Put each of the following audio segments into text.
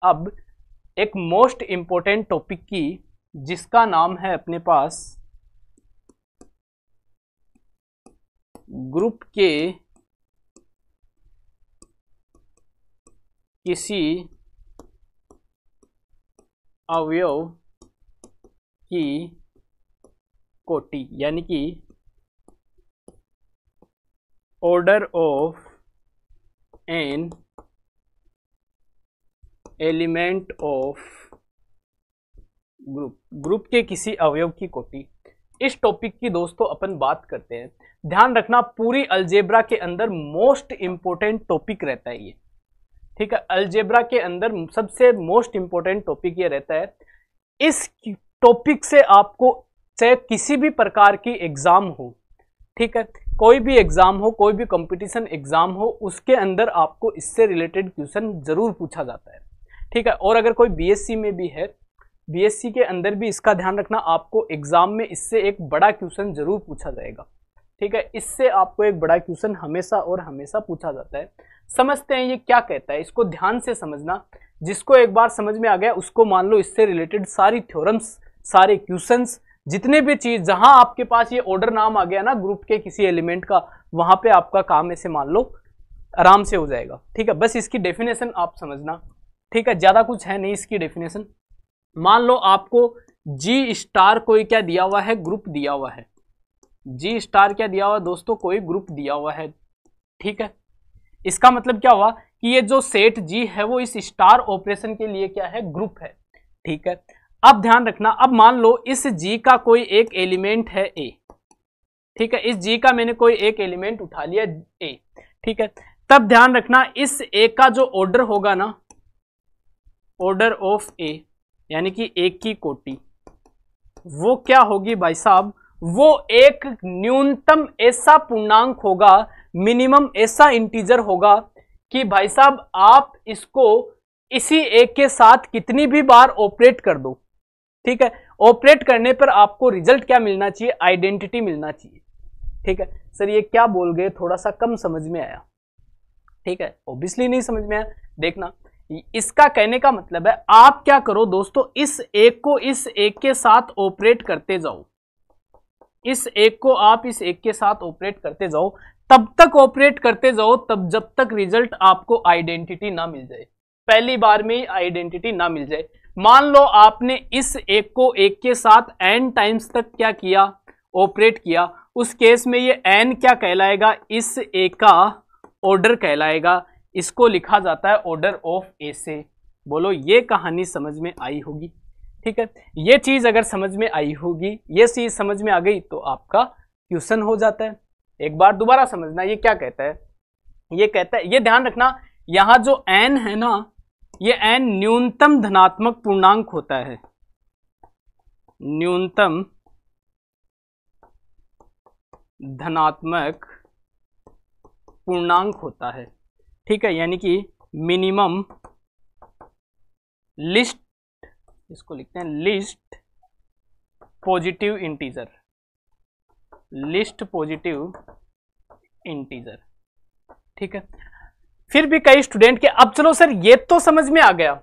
अब एक most important topic की, जिसका नाम है अपने पास ग्रुप के किसी अवयव की कोटि, यानी कि order of an element of group के किसी अवयव की कोटि। इस टॉपिक की दोस्तों अपन बात करते हैं। ध्यान रखना, पूरी अलजेब्रा के अंदर मोस्ट इंपोर्टेंट टॉपिक रहता है ये, ठीक है। अलजेब्रा के अंदर सबसे मोस्ट इंपोर्टेंट टॉपिक ये रहता है। इस टॉपिक से आपको चाहे किसी भी प्रकार की एग्जाम हो, ठीक है, कोई भी एग्जाम हो, कोई भी कंपटीशन एग्जाम हो, उसके अंदर आपको इससे रिलेटेड क्वेश्चन जरूर पूछा जाता है, ठीक है। और अगर कोई बीएससी में भी है, बीएससी के अंदर भी इसका ध्यान रखना, आपको एग्जाम में इससे एक बड़ा क्वेश्चन जरूर पूछा जाएगा, ठीक है। इससे आपको एक बड़ा क्वेश्चन हमेशा और हमेशा पूछा जाता है। समझते हैं ये क्या कहता है, इसको ध्यान से समझना। जिसको एक बार समझ में आ गया उसको मान लो इससे रिलेटेड सारी थ्योरम्स, सारे क्वेश्चंस, जितने भी चीज, जहां आपके पास ये ऑर्डर नाम आ गया ना ग्रुप के किसी एलिमेंट का, वहां पे आपका काम ऐसे मान लो आराम से हो जाएगा, ठीक है। बस इसकी डेफिनेशन आप समझना, ठीक है, ज्यादा कुछ है नहीं इसकी डेफिनेशन। मान लो आपको जी स्टार कोई क्या दिया हुआ है, ग्रुप दिया हुआ है। जी स्टार क्या दिया हुआ दोस्तों, कोई ग्रुप दिया हुआ है, ठीक है। इसका मतलब क्या हुआ कि ये जो सेट जी है वो इस स्टार ऑपरेशन के लिए क्या है, ग्रुप है, ठीक है। अब ध्यान रखना, अब मान लो इस जी का कोई एक एलिमेंट है ए, ठीक है। इस जी का मैंने कोई एक एलिमेंट उठा लिया ए, ठीक है। तब ध्यान रखना इस ए का जो ऑर्डर होगा ना, ऑर्डर ऑफ ए, यानी कि एक की कोटि, वो क्या होगी भाई साहब, वो एक न्यूनतम ऐसा पूर्णांक होगा, मिनिमम ऐसा इंटीजर होगा कि भाई साहब आप इसको इसी एक के साथ कितनी भी बार ऑपरेट कर दो, ठीक है। ऑपरेट करने पर आपको रिजल्ट क्या मिलना चाहिए, आइडेंटिटी मिलना चाहिए, ठीक है। सर ये क्या बोल गए, थोड़ा सा कम समझ में आया, ठीक है। ऑब्वियसली नहीं समझ में आया, देखना इसका कहने का मतलब है आप क्या करो दोस्तों, इस एक को इस एक के साथ ऑपरेट करते जाओ, इस एक को आप इस एक के साथ ऑपरेट करते जाओ, तब तक ऑपरेट करते जाओ तब जब तक रिजल्ट आपको आइडेंटिटी ना मिल जाए, पहली बार में ही आइडेंटिटी ना मिल जाए। मान लो आपने इस एक को एक के साथ n टाइम्स तक क्या किया, ऑपरेट किया, उस केस में ये n क्या कहलाएगा, इस एक का ऑर्डर कहलाएगा, इसको लिखा जाता है ऑर्डर ऑफ ए से। बोलो ये कहानी समझ में आई होगी, ठीक है। ये चीज अगर समझ में आई होगी, ये चीज समझ में आ गई तो आपका क्वेश्चन हो जाता है। एक बार दोबारा समझना, ये क्या कहता है, ये कहता है, ये ध्यान रखना, यहां जो n है ना, ये n न्यूनतम धनात्मक पूर्णांक होता है, न्यूनतम धनात्मक पूर्णांक होता है, ठीक है। यानी कि मिनिमम लिस्ट, इसको लिखते हैं least positive integer, least positive integer, ठीक है। फिर भी कई स्टूडेंट के, अब चलो सर ये तो समझ में आ गया,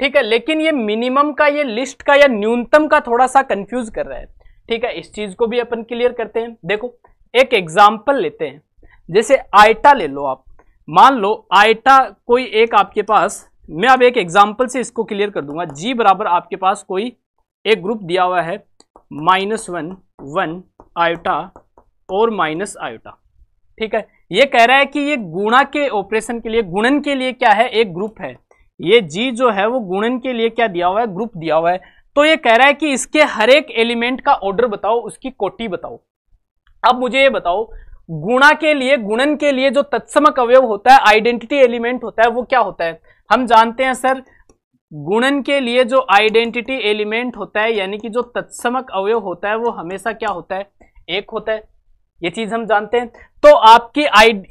ठीक है, लेकिन ये मिनिमम का, ये लिस्ट का या न्यूनतम का थोड़ा सा कंफ्यूज कर रहा है, ठीक है। इस चीज को भी अपन क्लियर करते हैं। देखो एक एग्जांपल लेते हैं, जैसे आयटा ले लो आप, मान लो आयटा कोई एक आपके पास, मैं अब एक एग्जांपल से इसको क्लियर कर दूंगा। जी बराबर आपके पास कोई एक ग्रुप दिया हुआ है -1 1 आयोटा और माइनस आयोटा, ठीक है। ये कह रहा है कि ये गुणा के ऑपरेशन के लिए, गुणन के लिए क्या है, एक ग्रुप है, ये जी जो है वो गुणन के लिए क्या दिया हुआ है, ग्रुप दिया हुआ है। तो ये कह रहा है कि इसके हर एक एलिमेंट का ऑर्डर बताओ, उसकी कोटि बताओ। अब मुझे ये बताओ, गुणा के लिए, गुणन के लिए जो तत्समक अवयव होता है, आइडेंटिटी एलिमेंट होता है, वो क्या होता है, हम जानते हैं सर, गुणन के लिए जो आइडेंटिटी एलिमेंट होता है, यानी कि जो तत्समक अवयव होता है, वो हमेशा क्या होता है, एक होता है, ये चीज हम जानते हैं। तो आपकी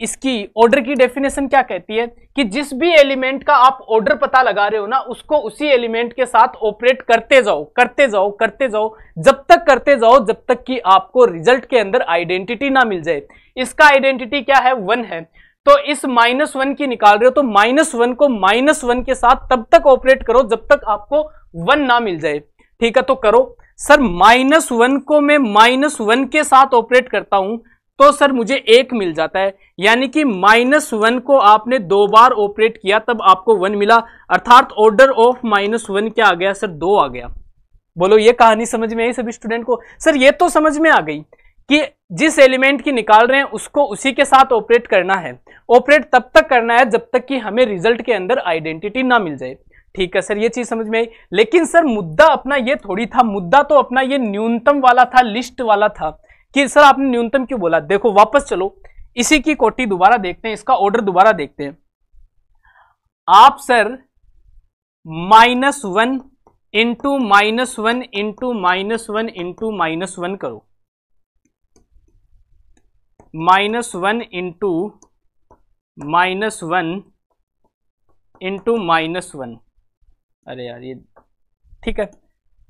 इसकी ऑर्डर की डेफिनेशन क्या कहती है कि जिस भी एलिमेंट का आप ऑर्डर पता लगा रहे हो ना, उसको उसी एलिमेंट के साथ ऑपरेट करते जाओ, करते जाओ, करते जाओ, जब तक करते जाओ जब तक कि आपको रिजल्ट के अंदर आइडेंटिटी ना मिल जाए। इसका आइडेंटिटी क्या है, 1 है। तो इस -1 की निकाल रहे हो तो -1 को -1 के साथ तब तक ऑपरेट करो जब तक आपको 1 ना मिल जाए। ठीक है, तो करो सर। -1 को मैं -1 के साथ ऑपरेट करता हूं तो सर मुझे 1 मिल जाता है, यानी कि -1 को आपने 2 बार ऑपरेट किया तब आपको 1 मिला, अर्थात ऑर्डर ऑफ -1 क्या आ गया सर? 2 आ गया। बोलो ये कहानी समझ में आई सभी स्टूडेंट को? सर ये तो समझ में आ गई कि जिस एलिमेंट की निकाल रहे हैं उसको उसी के साथ ऑपरेट करना है। ऑपरेट तब तक करना है जब तक कि हमें रिजल्ट के अंदर आइडेंटिटी ना मिल जाए। ठीक है सर, ये चीज समझ में आई। लेकिन सर मुद्दा अपना ये थोड़ी था, मुद्दा तो अपना ये न्यूनतम वाला था, लिस्ट वाला था कि सर आपने न्यूनतम क्यों बोला। देखो वापस चलो, इसी की कोटि दोबारा देखते हैं, इसका ऑर्डर दोबारा देखते हैं। आप सर -1 इंटू -1 इंटू -1 इंटू -1 करो, -1 इंटू -1 इंटू -1। अरे यार ये ठीक है,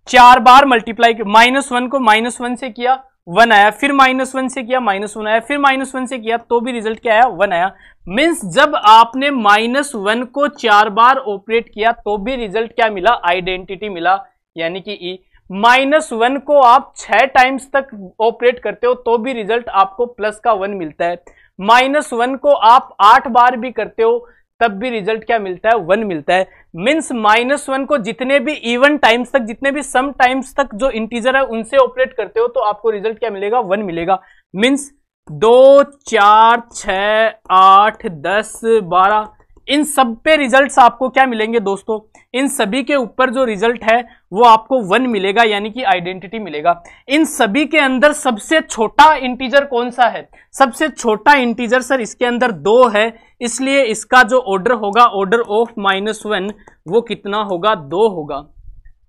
4 बार मल्टीप्लाई, -1 को -1 से किया 1 आया, फिर -1 से किया -1 आया, फिर -1 से किया तो भी रिजल्ट क्या आया? 1 आया। मीन्स जब आपने -1 को 4 बार ऑपरेट किया तो भी रिजल्ट क्या मिला? आइडेंटिटी मिला, यानी कि ई। -1 को आप 6 टाइम्स तक ऑपरेट करते हो तो भी रिजल्ट आपको प्लस का 1 मिलता है। -1 को आप 8 बार भी करते हो तब भी रिजल्ट क्या मिलता है? 1 मिलता है। मीन्स -1 को जितने भी इवन टाइम्स तक, जितने भी सम टाइम्स तक जो इंटीजर है उनसे ऑपरेट करते हो तो आपको रिजल्ट क्या मिलेगा? 1 मिलेगा। मीन्स 2, 4, 6, 8, 10, 12 इन सब पे रिजल्ट्स आपको क्या मिलेंगे दोस्तों? इन सभी के ऊपर जो रिजल्ट है वो आपको 1 मिलेगा, यानी कि आइडेंटिटी मिलेगा। इन सभी के अंदर सबसे छोटा इंटीजर कौन सा है? सबसे छोटा इंटीजर सर इसके अंदर 2 है, इसलिए इसका जो ऑर्डर होगा, ऑर्डर ऑफ -1, वो कितना होगा? 2 होगा।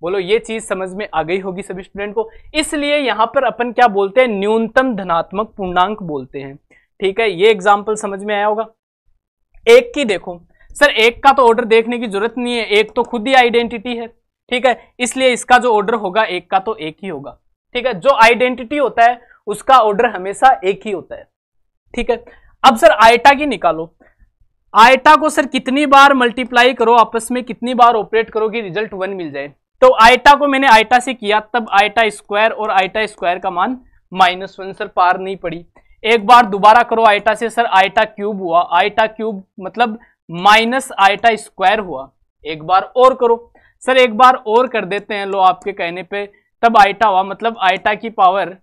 बोलो ये चीज समझ में आ गई होगी सभी स्टूडेंट को। इसलिए यहां पर अपन क्या बोलते हैं? न्यूनतम धनात्मक पूर्णांक बोलते हैं। ठीक है, ये एग्जाम्पल समझ में आया होगा। एक की देखो सर, एक का तो ऑर्डर देखने की जरूरत नहीं है, एक तो खुद ही आइडेंटिटी है। ठीक है, इसलिए इसका जो ऑर्डर होगा एक का तो एक ही होगा। ठीक है, जो आइडेंटिटी होता है उसका ऑर्डर हमेशा एक ही होता है। ठीक है, अब सर आयटा की निकालो। आयटा को सर कितनी बार मल्टीप्लाई करो, आपस में कितनी बार ऑपरेट करो कि रिजल्ट 1 मिल जाए? तो आयटा को मैंने आयटा से किया तब आयटा स्क्वायर, और आयटा स्क्वायर का मान -1 सर, पार नहीं पड़ी। एक बार दोबारा करो आयटा से, सर आयटा क्यूब हुआ, आयटा क्यूब मतलब माइनस आयटा स्क्वायर हुआ। एक बार और करो सर, एक बार और कर देते हैं लो आपके कहने पे, तब आयटा हुआ, मतलब आयटा की पावर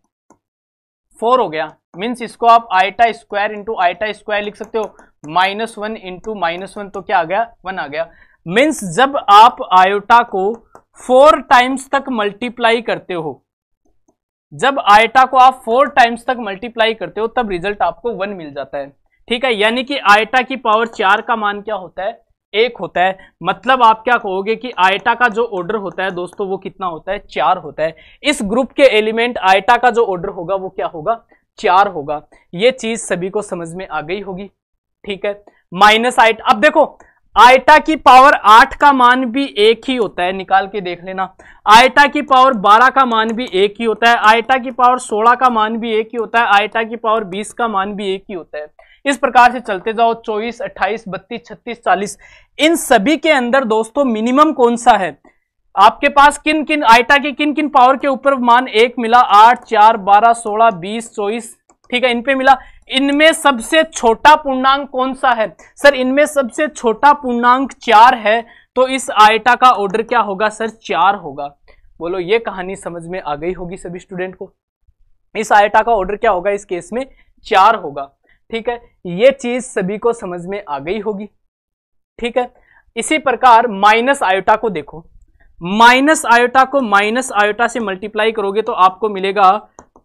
4 हो गया। मीन्स इसको आप eta square into eta square लिख सकते हो, -1 इंटू -1 तो क्या आ गया? 1 आ गया। मीन्स जब आप आयोटा को 4 टाइम्स तक मल्टीप्लाई करते हो, जब आयटा को आप 4 टाइम्स तक मल्टीप्लाई करते हो तब रिजल्ट आपको 1 मिल जाता है। ठीक है, यानी कि आयटा की पावर 4 का मान क्या होता है? 1 होता है। मतलब आप क्या कहोगे कि आयटा का जो ऑर्डर होता है दोस्तों वो कितना होता है? 4 होता है। इस ग्रुप के एलिमेंट आयटा का जो ऑर्डर होगा वो क्या होगा? 4 होगा। ये चीज सभी को समझ में आ गई होगी। ठीक है, माइनस आयटा, अब देखो आयटा की पावर 8 का मान भी 1 ही होता है, निकाल के देख लेना। आयटा की पावर 12 का मान भी 1 ही होता है, आयटा की पावर 16 का मान भी 1 ही होता है, आयटा की पावर 20 का मान भी 1 ही होता है। इस प्रकार से चलते जाओ, 24, 28, 32, 36, 40, इन सभी के अंदर दोस्तों मिनिमम कौन सा है? आपके पास किन किन आयटा के किन किन पावर के ऊपर मान 1 मिला? 8, 4, 12, 16, 20, 24, ठीक है, इन पे मिला। इनमें सबसे छोटा पूर्णांक कौन सा है? सर इनमें सबसे छोटा पूर्णांक 4 है, तो इस आयटा का ऑर्डर क्या होगा सर? 4 होगा। बोलो ये कहानी समझ में आ गई होगी सभी स्टूडेंट को। इस आयटा का ऑर्डर क्या होगा इस केस में? 4 होगा। ठीक है, ये चीज सभी को समझ में आ गई होगी। ठीक है, इसी प्रकार माइनस आयोटा को देखो, माइनस आयोटा को माइनस आयोटा से मल्टीप्लाई करोगे तो आपको मिलेगा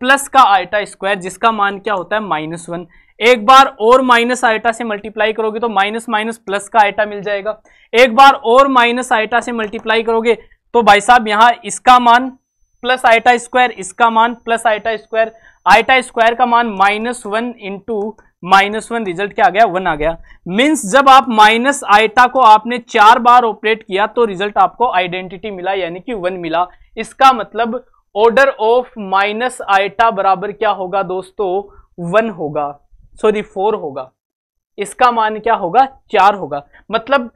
प्लस का आयटा स्क्वायर, जिसका मान क्या होता है? -1। एक बार और माइनस आयटा से मल्टीप्लाई करोगे तो माइनस माइनस प्लस का आयटा मिल जाएगा। एक बार और माइनस आयटा से मल्टीप्लाई करोगे तो भाई साहब यहां इसका मान प्लस आयटा स्क्वायर, इसका मान plus eta square, eta square का मान -1 इंटू -1, रिजल्ट क्या आ गया? 1 आ गया। मीन्स जब आप माइनस आयटा को आपने 4 बार ऑपरेट किया तो रिजल्ट आपको आइडेंटिटी मिला, यानी कि 1 मिला। इसका मतलब ऑर्डर ऑफ माइनस आयटा बराबर क्या होगा दोस्तों? 1 होगा, सॉरी 4 होगा। इसका मान क्या होगा 4 होगा। मतलब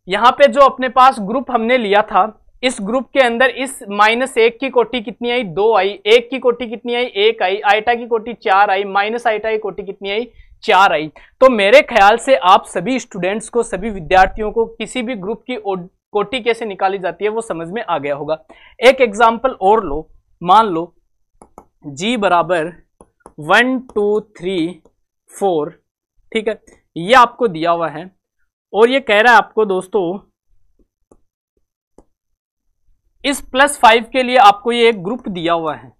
यहां पे जो अपने पास ग्रुप हमने लिया था, इस ग्रुप के अंदर इस -1 की कोटि कितनी आई 2 आई, 1 की कोटि कितनी आई 1 आई, आइटा की कोटि 4 आई, माइनस आइटा की कोटि कितनी आई 4 आई। तो मेरे ख्याल से आप सभी स्टूडेंट्स को, सभी विद्यार्थियों को किसी भी ग्रुप की कोटि कैसे निकाली जाती है वो समझ में आ गया होगा। एक एग्जाम्पल और लो, मान लो G बराबर 1 2 3 4, ठीक है, ये आपको दिया हुआ है और ये कह रहा है आपको दोस्तों इस +5 के लिए आपको ये एक ग्रुप दिया हुआ है,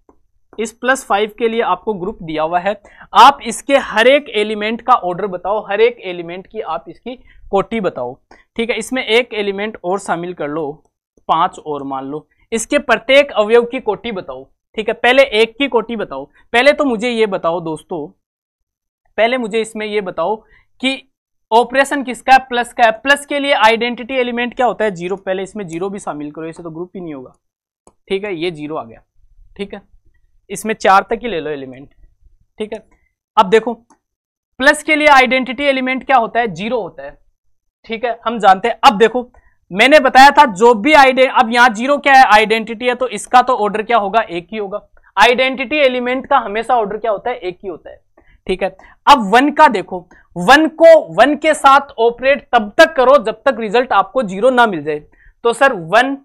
इस +5 के लिए आपको ग्रुप दिया हुआ है। आप इसके हर एक एलिमेंट का ऑर्डर बताओ, हर एक एलिमेंट की आप इसकी कोटि बताओ, ठीक है। इसमें एक एलिमेंट और शामिल कर लो, 5 और मान लो, इसके प्रत्येक अवयव की कोटि बताओ, ठीक है। पहले एक की कोटि बताओ। पहले तो मुझे ये बताओ दोस्तों, पहले मुझे इसमें ये बताओ कि ऑपरेशन किसका है, प्लस का है। प्लस के लिए आइडेंटिटी एलिमेंट क्या होता है 0। पहले इसमें 0 भी शामिल करो, ऐसे तो ग्रुप ही नहीं होगा, ठीक है। ये 0 आ गया, ठीक है। इसमें 4 तक ही ले लो एलिमेंट, ठीक है। अब देखो प्लस के लिए आइडेंटिटी एलिमेंट क्या होता है 0 होता है, ठीक है, हम जानते हैं। अब देखो मैंने बताया था जो भी अब यहाँ 0 क्या है आइडेंटिटी है, तो इसका तो ऑर्डर क्या होगा 1 ही होगा। आइडेंटिटी एलिमेंट का हमेशा ऑर्डर क्या होता है 1 ही होता है, ठीक है। अब 1 का देखो, 1 को 1 के साथ ऑपरेट तब तक करो जब तक रिजल्ट आपको 0 ना मिल जाए। तो सर 1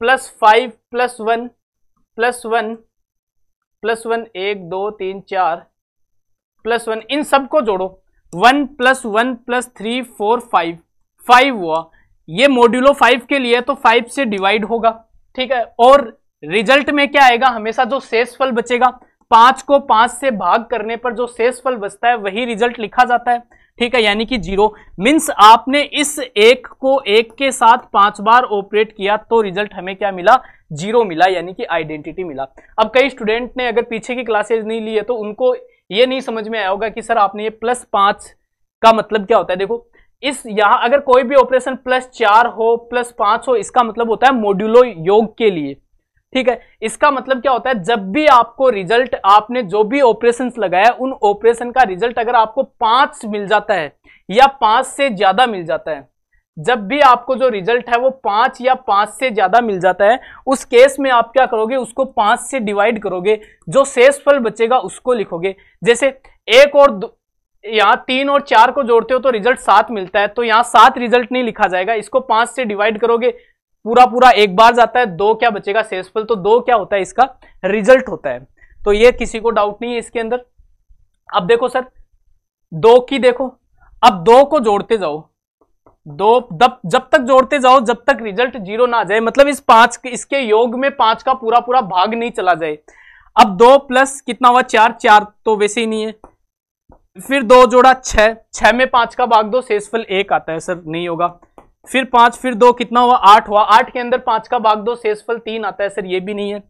+ 5 + 1 + 1 + 1 1 2 3 4 + 1, इन सबको जोड़ो, 1 + 1 + 3 4 5 हुआ। ये मॉड्यूलो 5 के लिए तो 5 से डिवाइड होगा, ठीक है। और रिजल्ट में क्या आएगा, हमेशा जो शेषफल बचेगा 5 को 5 से भाग करने पर जो शेषफल बचता है वही रिजल्ट लिखा जाता है, ठीक है, यानी कि 0। मीन्स आपने इस 1 को 1 के साथ 5 बार ऑपरेट किया तो रिजल्ट हमें क्या मिला 0 मिला, यानी कि आइडेंटिटी मिला। अब कई स्टूडेंट ने अगर पीछे की क्लासेज नहीं ली है तो उनको ये नहीं समझ में आया होगा कि सर आपने ये +5 का मतलब क्या होता है। देखो इस यहां अगर कोई भी ऑपरेशन +4 हो +5 हो, इसका मतलब होता है मॉड्यूलो योग के लिए, ठीक है। इसका मतलब क्या होता है, जब भी आपको रिजल्ट, आपने जो भी ऑपरेशंस लगाया उन ऑपरेशन का रिजल्ट अगर आपको 5 मिल जाता है या 5 से ज्यादा मिल जाता है, जब भी आपको जो रिजल्ट है वो 5 या 5 से ज्यादा मिल जाता है, उस केस में आप क्या करोगे, उसको 5 से डिवाइड करोगे, जो शेषफल बचेगा उसको लिखोगे। जैसे 1 और यहाँ 3 और 4 को जोड़ते हो तो रिजल्ट 7 मिलता है, तो यहाँ 7 रिजल्ट नहीं लिखा जाएगा, इसको 5 से डिवाइड करोगे, पूरा एक बार जाता है, 2 क्या बचेगा शेषफल, तो 2 क्या होता है इसका रिजल्ट होता है। तो ये किसी को डाउट नहीं है इसके अंदर। अब देखो सर 2 की देखो, अब 2 को जोड़ते जाओ, 2 जब तक जोड़ते जाओ जब तक रिजल्ट 0 ना आ जाए, मतलब इस 5 इसके योग में 5 का पूरा भाग नहीं चला जाए। अब 2 + कितना हुआ 4 तो वैसे ही नहीं है, फिर 2 जोड़ा 6 में 5 का भाग दो, शेषफल 1 आता है, सर नहीं होगा। फिर 5 फिर 2 कितना हुआ 8 हुआ, 8 के अंदर 5 का भाग दो, शेषफल 3 आता है, सर ये भी नहीं है।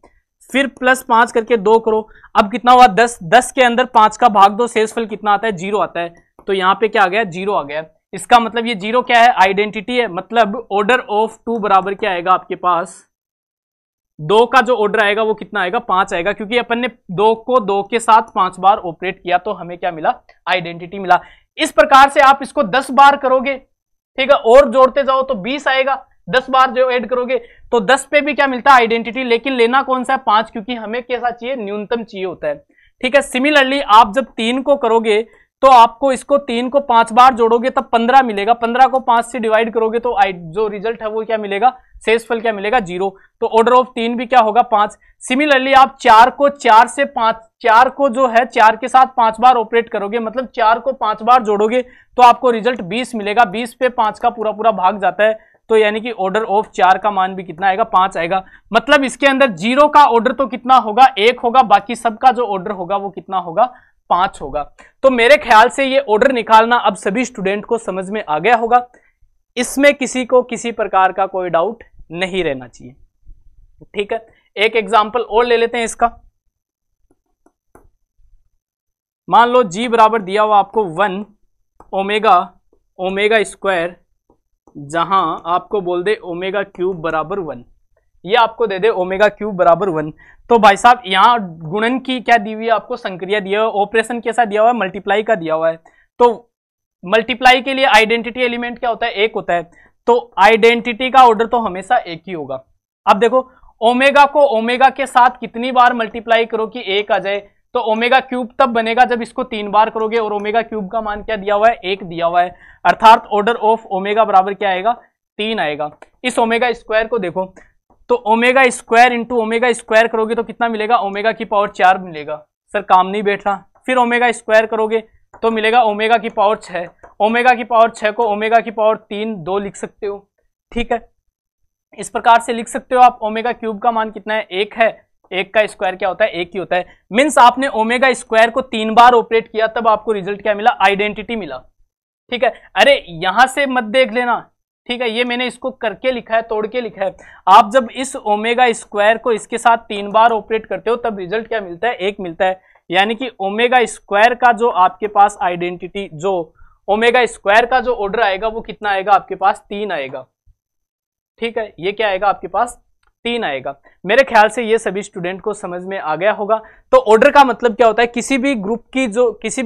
फिर +5 करके 2 करो, अब कितना हुआ 10 के अंदर 5 का भाग दो, शेषफल कितना आता है 0 आता है, तो यहाँ पे क्या आ गया 0 आ गया। इसका मतलब ये 0 क्या है आइडेंटिटी है, मतलब ऑर्डर ऑफ 2 बराबर क्या आएगा आपके पास, 2 का जो ऑर्डर आएगा वो कितना आएगा 5 आएगा, क्योंकि अपन ने 2 को 2 के साथ 5 बार ऑपरेट किया तो हमें क्या मिला आइडेंटिटी मिला। इस प्रकार से आप इसको 10 बार करोगे, ठीक है, और जोड़ते जाओ तो 20 आएगा, 10 बार जो ऐड करोगे तो 10 पे भी क्या मिलता है आइडेंटिटी, लेकिन लेना कौन सा है 5, क्योंकि हमें कैसा चाहिए न्यूनतम चाहिए होता है, ठीक है। सिमिलरली आप जब 3 को करोगे तो आपको इसको 3 को 5 बार जोड़ोगे तब 15 मिलेगा, 15 को 5 से डिवाइड करोगे तो जो रिजल्ट है वो क्या मिलेगा शेषफल क्या मिलेगा 0, तो ऑर्डर ऑफ 3 भी क्या होगा 5। सिमिलरली आप 4 को 4 से 5, 4 को जो है 4 के साथ 5 बार ऑपरेट करोगे, मतलब 4 को 5 बार जोड़ोगे तो आपको रिजल्ट 20 मिलेगा, 20 पे 5 का पूरा भाग जाता है, तो यानी कि ऑर्डर ऑफ 4 का मान भी कितना आएगा 5 आएगा। मतलब इसके अंदर 0 का ऑर्डर तो कितना होगा 1 होगा, बाकी सबका जो ऑर्डर होगा वो कितना होगा 5 होगा। तो मेरे ख्याल से ये ऑर्डर निकालना अब सभी स्टूडेंट को समझ में आ गया होगा, इसमें किसी को किसी प्रकार का कोई डाउट नहीं रहना चाहिए, ठीक है। एक एग्जांपल और ले लेते हैं इसका, मान लो G बराबर दिया हुआ आपको 1 ओमेगा स्क्वायर, जहां आपको बोल दे ओमेगा क्यूब बराबर 1, ये आपको दे दे ओमेगा क्यूब बराबर 1, तो भाई साहब यहाँ गुणन की क्या दी हुई है आपको संक्रिया दिया हुआ है, ऑपरेशन कैसा दिया हुआ है मल्टीप्लाई का दिया हुआ है, तो मल्टीप्लाई के लिए आइडेंटिटी एलिमेंट क्या होता है, एक होता है, तो आइडेंटिटी का ऑर्डर तो हमेशा एक ही होगा। अब देखो ओमेगा को ओमेगा के साथ कितनी बार मल्टीप्लाई करो कि एक आ जाए, तो ओमेगा क्यूब तब बनेगा जब इसको 3 बार करोगे, और ओमेगा क्यूब का मान क्या दिया हुआ है, 1 दिया हुआ है, अर्थात ऑर्डर ऑफ ओमेगा बराबर क्या आएगा, 3 आएगा। इस ओमेगा स्क्वायर को देखो, तो omega square into omega square करोगे तो कितना मिलेगा, ओमेगा की पावर 4 मिलेगा। सर काम नहीं बैठ रहा, फिर ओमेगा स्क्वायर करोगे तो मिलेगा ओमेगा की पावर 6, ओमेगा की पावर 6 को ओमेगा की पावर 3 2 लिख सकते हो, ठीक है। इस प्रकार से लिख सकते हो आप। ओमेगा क्यूब का मान कितना है, 1 है, 1 का स्क्वायर क्या होता है, 1 ही होता है। मीन्स आपने ओमेगा स्क्वायर को 3 बार ऑपरेट किया, तब आपको रिजल्ट क्या मिला, आइडेंटिटी मिला, ठीक है। अरे यहां से मत देख लेना, ठीक है, ये मैंने इसको करके लिखा है, तोड़ के लिखा है। आप जब इस ओमेगा स्क्वायर को इसके साथ 3 बार ऑपरेट करते हो तब रिजल्ट क्या मिलता है, 1 मिलता है। यानी कि ओमेगा स्क्वायर का जो आपके पास आइडेंटिटी, जो ओमेगा स्क्वायर का जो ऑर्डर आएगा वो कितना आएगा आपके पास, 3 आएगा, ठीक है। ये क्या आएगा आपके पास, 3 आएगा। मेरे ख्याल से ये सभी स्टूडेंट को समझ में आ गया होगा। तो ऑर्डर का मतलब क्या होता है, किसी भी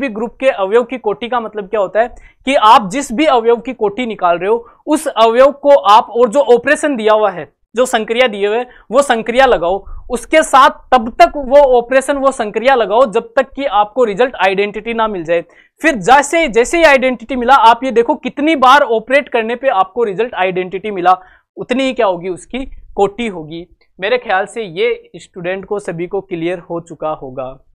ग्रुप के अवयव की कोटि का मतलब क्या होता है कि आप जिस भी अवयव की कोटि निकाल रहे हो उस अवयव को आप, और जो ऑपरेशन दिया हुआ है, जो संक्रिया दिए हुए वो संक्रिया लगाओ, उसके साथ तब तक वो ऑपरेशन, वो संक्रिया लगाओ जब तक कि आपको रिजल्ट आइडेंटिटी ना मिल जाए। फिर जैसे जैसे ही आइडेंटिटी मिला, आप ये देखो कितनी बार ऑपरेट करने पे आपको रिजल्ट आइडेंटिटी मिला, उतनी ही क्या होगी, उसकी कोटि होगी। मेरे ख्याल से ये स्टूडेंट को सभी को क्लियर हो चुका होगा।